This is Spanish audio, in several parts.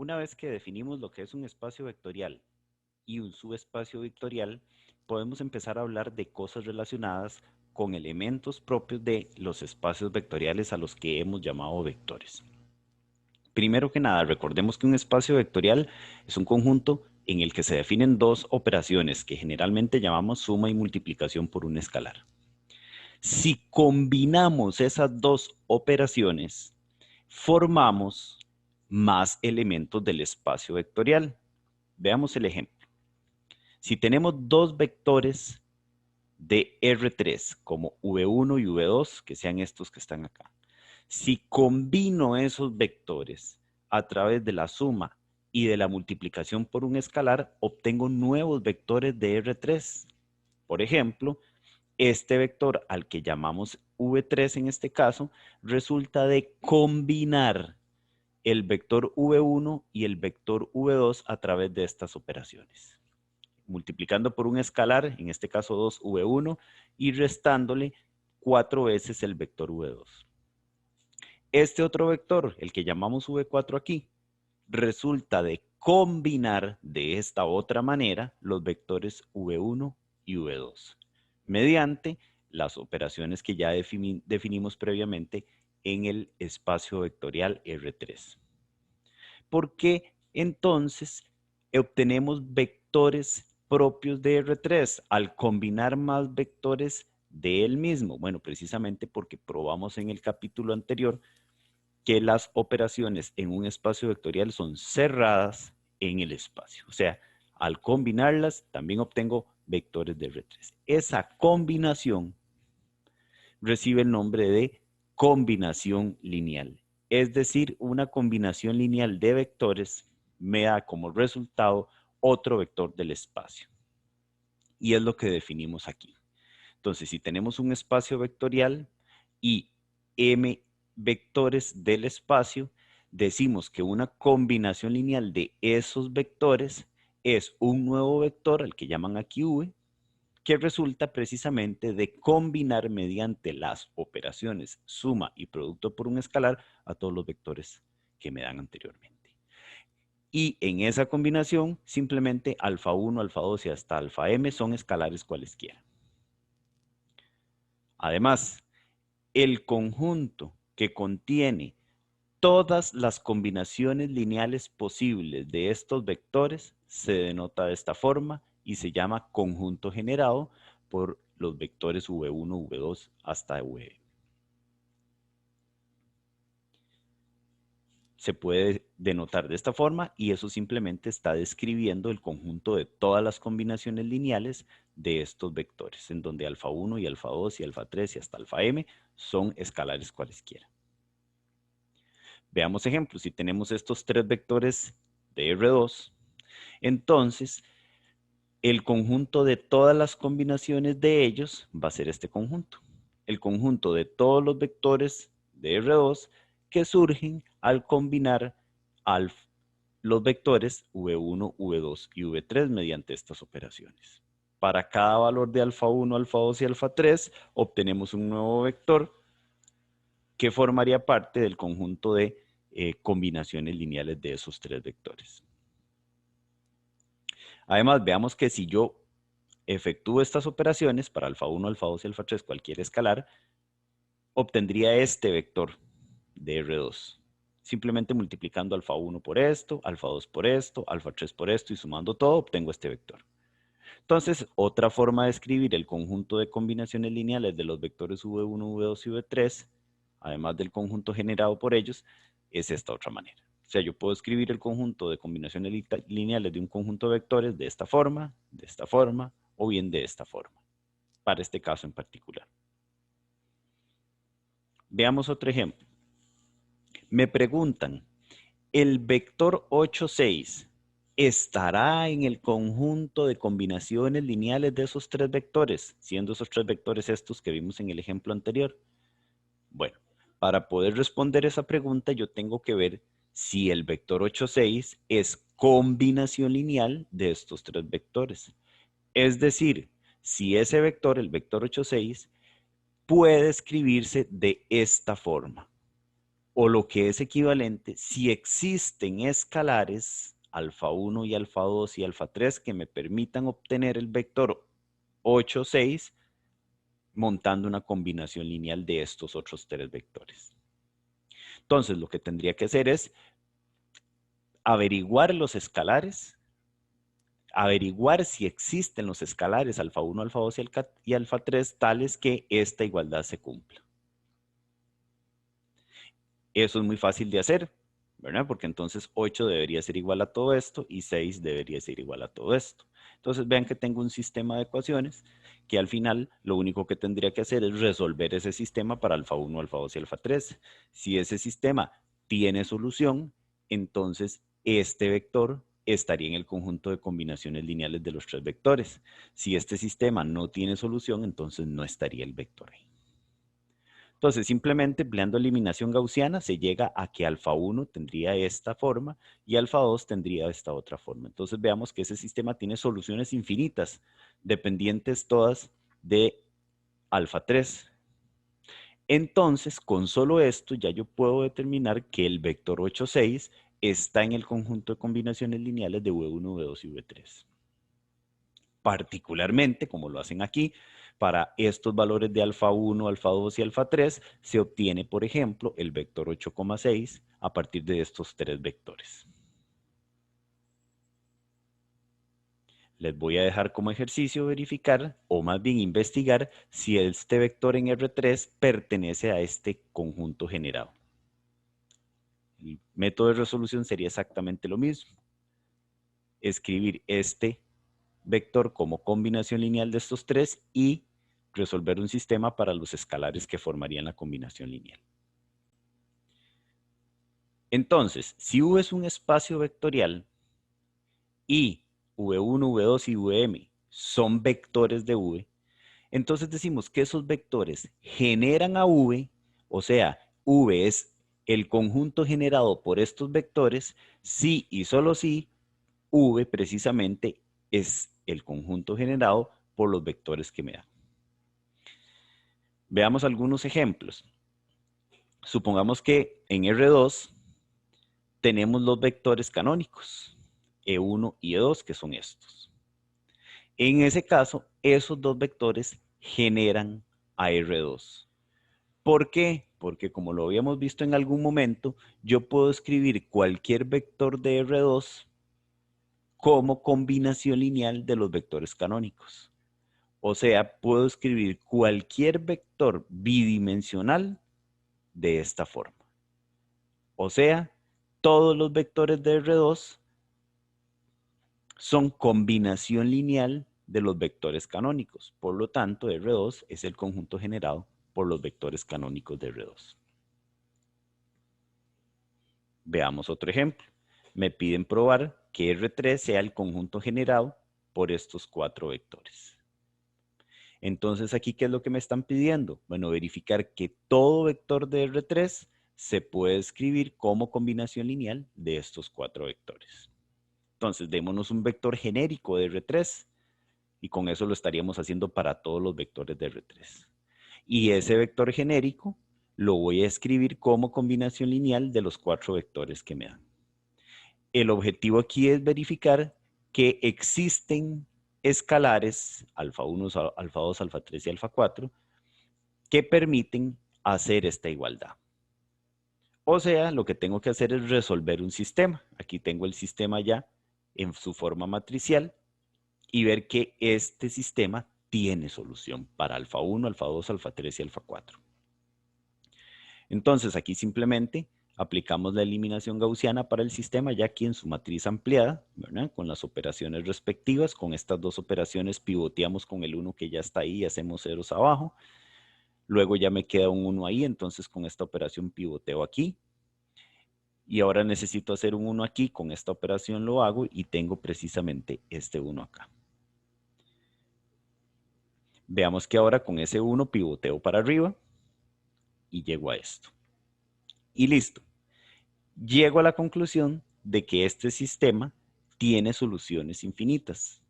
Una vez que definimos lo que es un espacio vectorial y un subespacio vectorial, podemos empezar a hablar de cosas relacionadas con elementos propios de los espacios vectoriales a los que hemos llamado vectores. Primero que nada, recordemos que un espacio vectorial es un conjunto en el que se definen dos operaciones que generalmente llamamos suma y multiplicación por un escalar. Si combinamos esas dos operaciones, formamos más elementos del espacio vectorial. Veamos el ejemplo. Si tenemos dos vectores de R3 como V1 y V2, que sean estos que están acá, si combino esos vectores a través de la suma y de la multiplicación por un escalar, obtengo nuevos vectores de R3. Por ejemplo, este vector al que llamamos V3 en este caso, resulta de combinar el vector V1 y el vector V2 a través de estas operaciones. Multiplicando por un escalar, en este caso 2V1, y restándole 4 veces el vector V2. Este otro vector, el que llamamos V4 aquí, resulta de combinar de esta otra manera los vectores V1 y V2, mediante las operaciones que ya definimos previamente en el espacio vectorial R3. ¿Por qué entonces obtenemos vectores propios de R3 al combinar más vectores de él mismo? Bueno, precisamente porque probamos en el capítulo anterior que las operaciones en un espacio vectorial son cerradas en el espacio. O sea, al combinarlas también obtengo vectores de R3. Esa combinación recibe el nombre de combinación lineal. Es decir, una combinación lineal de vectores me da como resultado otro vector del espacio. Y es lo que definimos aquí. Entonces, si tenemos un espacio vectorial y m vectores del espacio, decimos que una combinación lineal de esos vectores es un nuevo vector, al que llaman aquí v, que resulta precisamente de combinar mediante las operaciones suma y producto por un escalar a todos los vectores que me dan anteriormente. Y en esa combinación, simplemente alfa 1, alfa 2 y hasta alfa m son escalares cualesquiera. Además, el conjunto que contiene todas las combinaciones lineales posibles de estos vectores se denota de esta forma y se llama conjunto generado por los vectores V1, V2 hasta V. Se puede denotar de esta forma y eso simplemente está describiendo el conjunto de todas las combinaciones lineales de estos vectores, en donde alfa 1 y alfa 2 y alfa 3 y hasta alfa m son escalares cualesquiera. Veamos ejemplos. Si tenemos estos tres vectores de R2, entonces el conjunto de todas las combinaciones de ellos va a ser este conjunto. El conjunto de todos los vectores de R2 que surgen al combinar los vectores V1, V2 y V3 mediante estas operaciones. Para cada valor de alfa 1, alfa 2 y alfa 3 obtenemos un nuevo vector que formaría parte del conjunto de combinaciones lineales de esos tres vectores. Además, veamos que si yo efectúo estas operaciones para alfa 1, alfa 2 y alfa 3, cualquier escalar, obtendría este vector de R2. Simplemente multiplicando alfa 1 por esto, alfa 2 por esto, alfa 3 por esto y sumando todo, obtengo este vector. Entonces, otra forma de escribir el conjunto de combinaciones lineales de los vectores V1, V2 y V3, además del conjunto generado por ellos, es esta otra manera. O sea, yo puedo escribir el conjunto de combinaciones lineales de un conjunto de vectores de esta forma o bien de esta forma, para este caso en particular. Veamos otro ejemplo. Me preguntan, ¿el vector 8, 6 estará en el conjunto de combinaciones lineales de esos tres vectores, siendo esos tres vectores estos que vimos en el ejemplo anterior? Bueno, para poder responder esa pregunta yo tengo que ver si el vector 8, 6 es combinación lineal de estos tres vectores. Es decir, si ese vector, el vector 8, 6, puede escribirse de esta forma. O lo que es equivalente, si existen escalares alfa 1 y alfa 2 y alfa 3 que me permitan obtener el vector 8, 6, montando una combinación lineal de estos otros tres vectores. Entonces, lo que tendría que hacer es averiguar los escalares, averiguar si existen los escalares alfa 1, alfa 2 y alfa 3 tales que esta igualdad se cumpla. Eso es muy fácil de hacer, ¿verdad? Porque entonces 8 debería ser igual a todo esto y 6 debería ser igual a todo esto. Entonces vean que tengo un sistema de ecuaciones que al final lo único que tendría que hacer es resolver ese sistema para alfa 1, alfa 2 y alfa 3. Si ese sistema tiene solución, entonces este vector estaría en el conjunto de combinaciones lineales de los tres vectores. Si este sistema no tiene solución, entonces no estaría el vector ahí. Entonces, simplemente empleando eliminación gaussiana se llega a que alfa 1 tendría esta forma y alfa 2 tendría esta otra forma. Entonces, veamos que ese sistema tiene soluciones infinitas, dependientes todas de alfa 3. Entonces, con solo esto ya yo puedo determinar que el vector 8, 6 está en el conjunto de combinaciones lineales de V1, V2 y V3. Particularmente, como lo hacen aquí, para estos valores de alfa 1, alfa 2 y alfa 3, se obtiene, por ejemplo, el vector 8,6 a partir de estos tres vectores. Les voy a dejar como ejercicio verificar, o más bien investigar, si este vector en R3 pertenece a este conjunto generado. El método de resolución sería exactamente lo mismo. Escribir este vector como combinación lineal de estos tres y resolver un sistema para los escalares que formarían la combinación lineal. Entonces, si V es un espacio vectorial y V1, V2 y Vm son vectores de V, entonces decimos que esos vectores generan a V, o sea, V es el conjunto generado por estos vectores, si y solo si V precisamente es el conjunto generado por los vectores que me dan. Veamos algunos ejemplos. Supongamos que en R2 tenemos los vectores canónicos, E1 y E2, que son estos. En ese caso, esos dos vectores generan a R2. ¿Por qué? Porque como lo habíamos visto en algún momento, yo puedo escribir cualquier vector de R2 como combinación lineal de los vectores canónicos. O sea, puedo escribir cualquier vector bidimensional de esta forma. O sea, todos los vectores de R2 son combinación lineal de los vectores canónicos. Por lo tanto, R2 es el conjunto generado por los vectores canónicos de R2. Veamos otro ejemplo. Me piden probar que R3 sea el conjunto generado por estos cuatro vectores. Entonces, aquí, ¿qué es lo que me están pidiendo? Bueno, verificar que todo vector de R3 se puede escribir como combinación lineal de estos cuatro vectores. Entonces, démonos un vector genérico de R3 y con eso lo estaríamos haciendo para todos los vectores de R3. Y ese vector genérico lo voy a escribir como combinación lineal de los cuatro vectores que me dan. El objetivo aquí es verificar que existen escalares alfa 1, alfa 2, alfa 3 y alfa 4 que permiten hacer esta igualdad. O sea, lo que tengo que hacer es resolver un sistema. Aquí tengo el sistema ya en su forma matricial y ver que este sistema tiene solución para alfa 1, alfa 2, alfa 3 y alfa 4. Entonces, aquí simplemente aplicamos la eliminación gaussiana para el sistema ya aquí en su matriz ampliada, ¿verdad? Con las operaciones respectivas. Con estas dos operaciones pivoteamos con el 1 que ya está ahí y hacemos ceros abajo. Luego ya me queda un 1 ahí, entonces con esta operación pivoteo aquí. Y ahora necesito hacer un 1 aquí, con esta operación lo hago y tengo precisamente este 1 acá. Veamos que ahora con ese 1 pivoteo para arriba y llego a esto. Y listo. Llego a la conclusión de que este sistema tiene soluciones infinitas.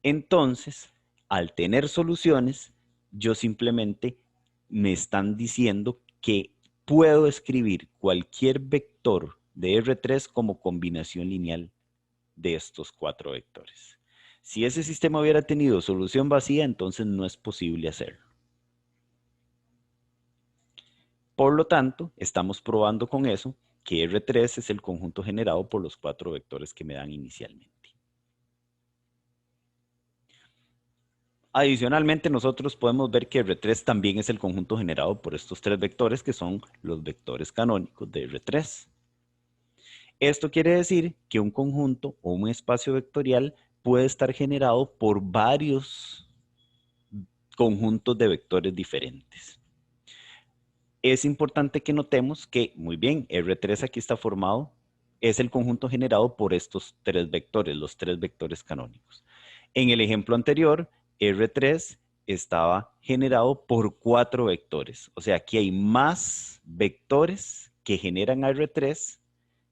Entonces, al tener soluciones, yo simplemente me están diciendo que puedo escribir cualquier vector de R3 como combinación lineal de estos 4 vectores. Si ese sistema hubiera tenido solución vacía, entonces no es posible hacerlo. Por lo tanto, estamos probando con eso que R3 es el conjunto generado por los 4 vectores que me dan inicialmente. Adicionalmente, nosotros podemos ver que R3 también es el conjunto generado por estos 3 vectores que son los vectores canónicos de R3. Esto quiere decir que un conjunto o un espacio vectorial puede estar generado por varios conjuntos de vectores diferentes. Es importante que notemos que, muy bien, R3 aquí está formado, es el conjunto generado por estos 3 vectores, los 3 vectores canónicos. En el ejemplo anterior, R3 estaba generado por 4 vectores. O sea, aquí hay más vectores que generan a R3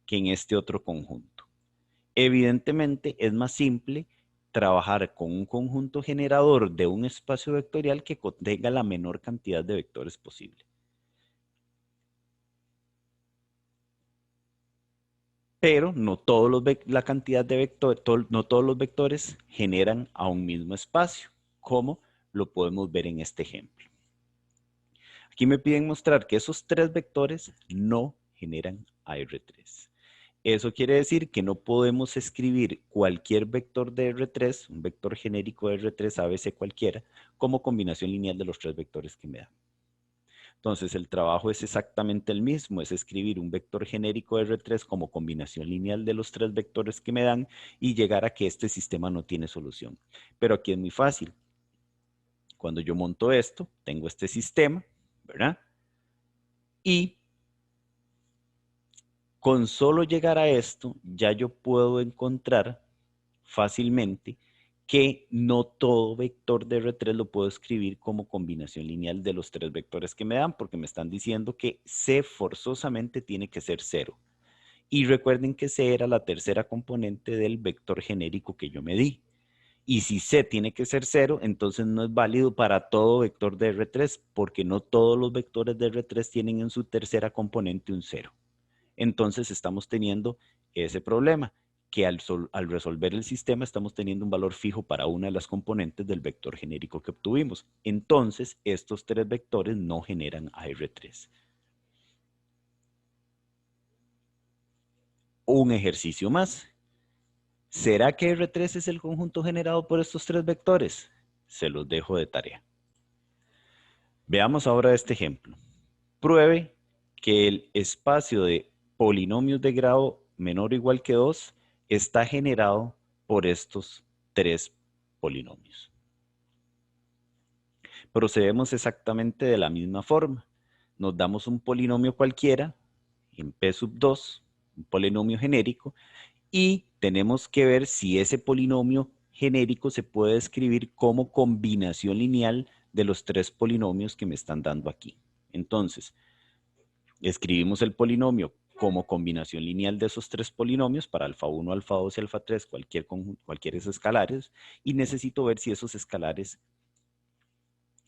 que en este otro conjunto. Evidentemente, es más simple trabajar con un conjunto generador de un espacio vectorial que contenga la menor cantidad de vectores posible. Pero no todos la cantidad de vectores, no todos los vectores generan a un mismo espacio, como lo podemos ver en este ejemplo. Aquí me piden mostrar que esos 3 vectores no generan a R3. Eso quiere decir que no podemos escribir cualquier vector de R3, un vector genérico de R3, ABC cualquiera, como combinación lineal de los 3 vectores que me dan. Entonces, el trabajo es exactamente el mismo, es escribir un vector genérico de R3 como combinación lineal de los 3 vectores que me dan y llegar a que este sistema no tiene solución. Pero aquí es muy fácil. Cuando yo monto esto, tengo este sistema, ¿verdad? Y con solo llegar a esto, ya yo puedo encontrar fácilmente que no todo vector de R3 lo puedo escribir como combinación lineal de los 3 vectores que me dan, porque me están diciendo que C forzosamente tiene que ser 0. Y recuerden que C era la tercera componente del vector genérico que yo me di. Y si C tiene que ser 0, entonces no es válido para todo vector de R3, porque no todos los vectores de R3 tienen en su tercera componente un 0. Entonces estamos teniendo ese problema, que al resolver el sistema estamos teniendo un valor fijo para una de las componentes del vector genérico que obtuvimos. Entonces, estos 3 vectores no generan a R3. Un ejercicio más. ¿Será que R3 es el conjunto generado por estos 3 vectores? Se los dejo de tarea. Veamos ahora este ejemplo. Pruebe que el espacio de polinomios de grado menor o igual que 2 está generado por estos 3 polinomios. Procedemos exactamente de la misma forma. Nos damos un polinomio cualquiera en P sub 2, un polinomio genérico, y tenemos que ver si ese polinomio genérico se puede escribir como combinación lineal de los 3 polinomios que me están dando aquí. Entonces, escribimos el polinomio como combinación lineal de esos 3 polinomios para alfa 1, alfa 2 y alfa 3, cualquier escalares, y necesito ver si esos escalares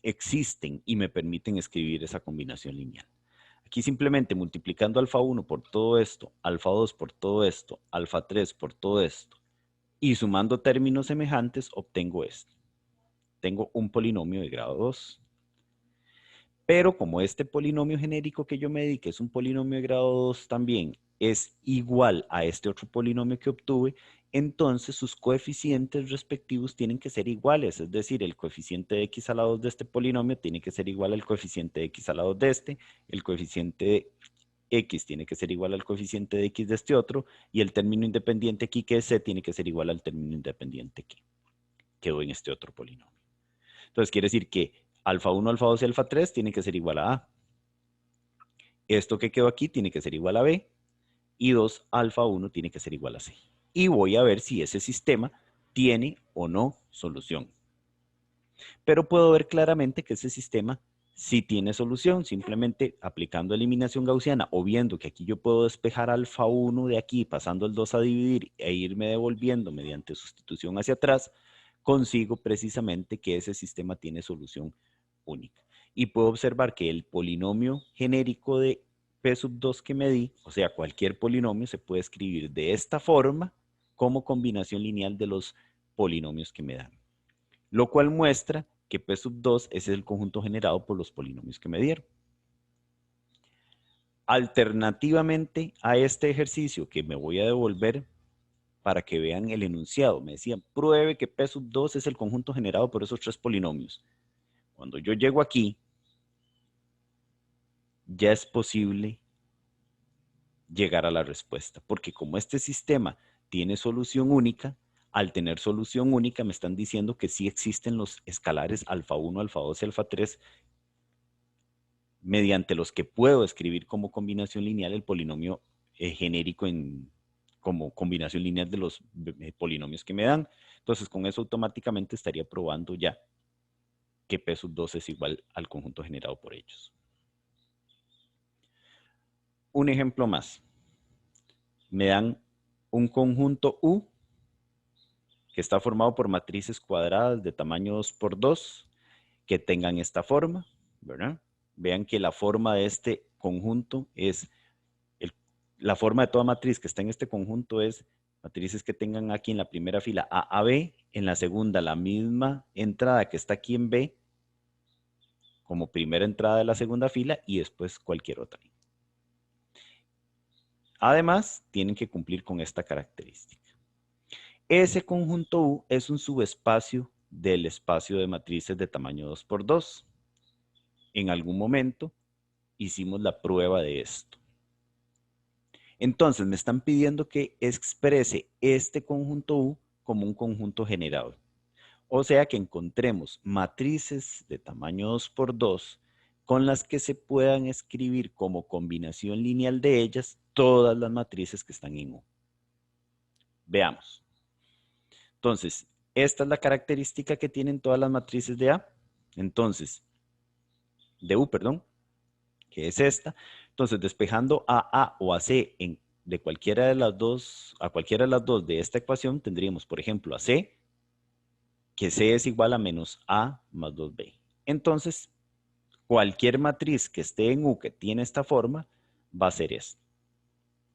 existen y me permiten escribir esa combinación lineal. Aquí simplemente multiplicando alfa 1 por todo esto, alfa 2 por todo esto, alfa 3 por todo esto, y sumando términos semejantes, obtengo esto. Tengo un polinomio de grado 2. Pero como este polinomio genérico que yo me di, que es un polinomio de grado 2 también, es igual a este otro polinomio que obtuve, entonces sus coeficientes respectivos tienen que ser iguales. Es decir, el coeficiente de x a la 2 de este polinomio tiene que ser igual al coeficiente de x a la 2 de este, el coeficiente de x tiene que ser igual al coeficiente de x de este otro, y el término independiente aquí, que es c, tiene que ser igual al término independiente que quedó en este otro polinomio. Entonces quiere decir que alfa 1, alfa 2 y alfa 3 tienen que ser igual a A. Esto que quedó aquí tiene que ser igual a B. Y 2 alfa 1 tiene que ser igual a C. Y voy a ver si ese sistema tiene o no solución. Pero puedo ver claramente que ese sistema sí tiene solución, simplemente aplicando eliminación gaussiana o viendo que aquí yo puedo despejar alfa 1 de aquí, pasando el 2 a dividir e irme devolviendo mediante sustitución hacia atrás, consigo precisamente que ese sistema tiene solución única. Y puedo observar que el polinomio genérico de P sub 2 que me di, o sea, cualquier polinomio se puede escribir de esta forma como combinación lineal de los polinomios que me dan. Lo cual muestra que P sub 2 es el conjunto generado por los polinomios que me dieron. Alternativamente a este ejercicio que me voy a devolver para que vean el enunciado, me decían, pruebe que P sub 2 es el conjunto generado por esos tres polinomios. Cuando yo llego aquí, ya es posible llegar a la respuesta, porque como este sistema tiene solución única, al tener solución única me están diciendo que sí existen los escalares alfa 1, alfa 2 y alfa 3 mediante los que puedo escribir como combinación lineal el polinomio genérico como combinación lineal de los polinomios que me dan. Entonces, con eso automáticamente estaría probando ya que P sub 2 es igual al conjunto generado por ellos. Un ejemplo más. Me dan un conjunto U que está formado por matrices cuadradas de tamaño 2 por 2 que tengan esta forma, ¿verdad? Vean que la forma de este conjunto es, la forma de toda matriz que está en este conjunto es matrices que tengan aquí en la primera fila A, A, B, en la segunda la misma entrada que está aquí en B, como primera entrada de la segunda fila y después cualquier otra. Además, tienen que cumplir con esta característica. Ese conjunto U es un subespacio del espacio de matrices de tamaño 2 por 2. En algún momento hicimos la prueba de esto. Entonces me están pidiendo que exprese este conjunto U como un conjunto generado. O sea que encontremos matrices de tamaño 2 por 2 con las que se puedan escribir como combinación lineal de ellas todas las matrices que están en U. Veamos. Entonces, esta es la característica que tienen todas las matrices de A. Entonces, de U, perdón, que es esta. Entonces, despejando a A o a C de cualquiera de las dos, a cualquiera de las dos de esta ecuación, tendríamos, por ejemplo, a C, que C es igual a menos A más 2B. Entonces, cualquier matriz que esté en U que tiene esta forma, va a ser esto.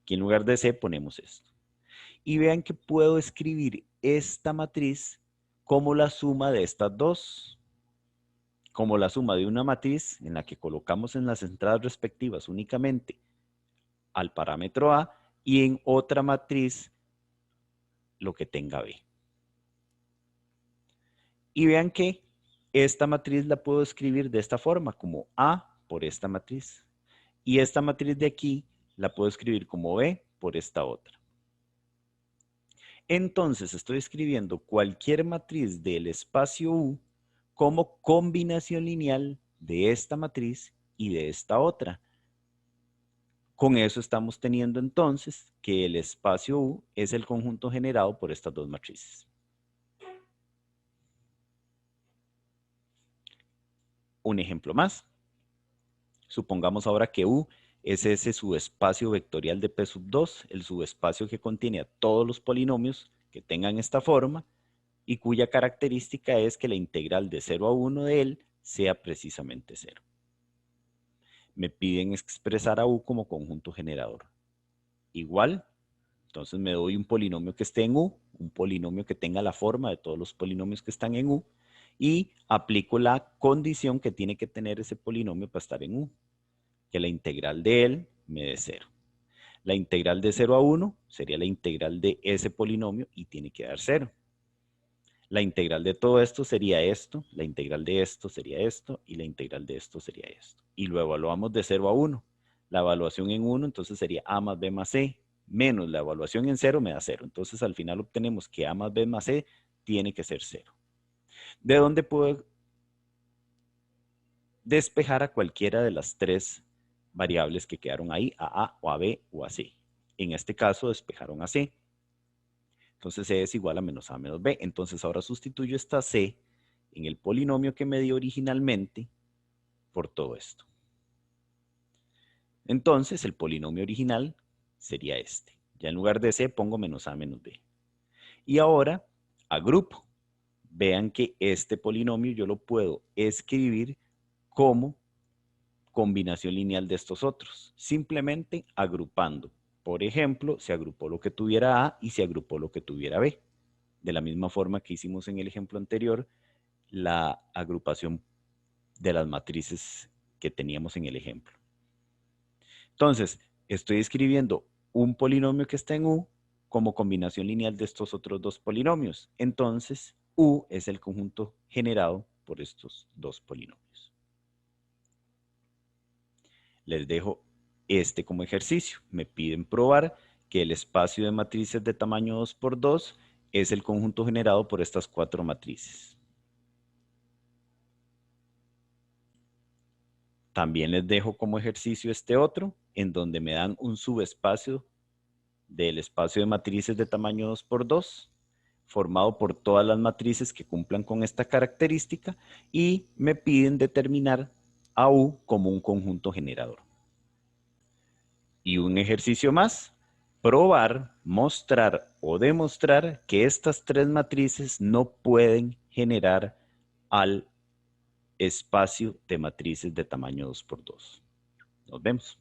Aquí en lugar de C ponemos esto. Y vean que puedo escribir esta matriz como la suma de estas dos. Como la suma de una matriz en la que colocamos en las entradas respectivas únicamente al parámetro A y en otra matriz lo que tenga B. Y vean que esta matriz la puedo escribir de esta forma, como A por esta matriz. Y esta matriz de aquí la puedo escribir como B por esta otra. Entonces estoy escribiendo cualquier matriz del espacio U como combinación lineal de esta matriz y de esta otra. Con eso estamos teniendo entonces que el espacio U es el conjunto generado por estas dos matrices. Un ejemplo más. Supongamos ahora que U es ese subespacio vectorial de P sub 2, el subespacio que contiene a todos los polinomios que tengan esta forma y cuya característica es que la integral de 0 a 1 de él sea precisamente 0. Me piden expresar a U como conjunto generador. Igual, entonces me doy un polinomio que esté en U, un polinomio que tenga la forma de todos los polinomios que están en U, y aplico la condición que tiene que tener ese polinomio para estar en U, que la integral de él me dé 0. La integral de 0 a 1 sería la integral de ese polinomio y tiene que dar 0. La integral de todo esto sería esto, la integral de esto sería esto, y la integral de esto sería esto. Y lo evaluamos de 0 a 1. La evaluación en 1 entonces sería A más B más C, menos la evaluación en 0 me da 0. Entonces al final obtenemos que A más B más C tiene que ser 0. ¿De dónde puedo despejar a cualquiera de las tres variables que quedaron ahí, a o a B o a C? En este caso despejaron a C. Entonces C es igual a menos A menos B. Entonces ahora sustituyo esta C en el polinomio que me dio originalmente por todo esto. Entonces el polinomio original sería este. Ya en lugar de C pongo menos A menos B. Y ahora agrupo. Vean que este polinomio yo lo puedo escribir como combinación lineal de estos otros, simplemente agrupando. Por ejemplo, se agrupó lo que tuviera A y se agrupó lo que tuviera B. De la misma forma que hicimos en el ejemplo anterior, la agrupación de las matrices que teníamos en el ejemplo. Entonces, estoy escribiendo un polinomio que está en U como combinación lineal de estos otros dos polinomios. Entonces, U es el conjunto generado por estos dos polinomios. Les dejo este como ejercicio. Me piden probar que el espacio de matrices de tamaño 2 por 2 es el conjunto generado por estas cuatro matrices. También les dejo como ejercicio este otro, en donde me dan un subespacio del espacio de matrices de tamaño 2 por 2, formado por todas las matrices que cumplan con esta característica, y me piden determinar a U como un conjunto generador. Y un ejercicio más, probar, mostrar o demostrar que estas tres matrices no pueden generar al espacio de matrices de tamaño 2 por 2. Nos vemos.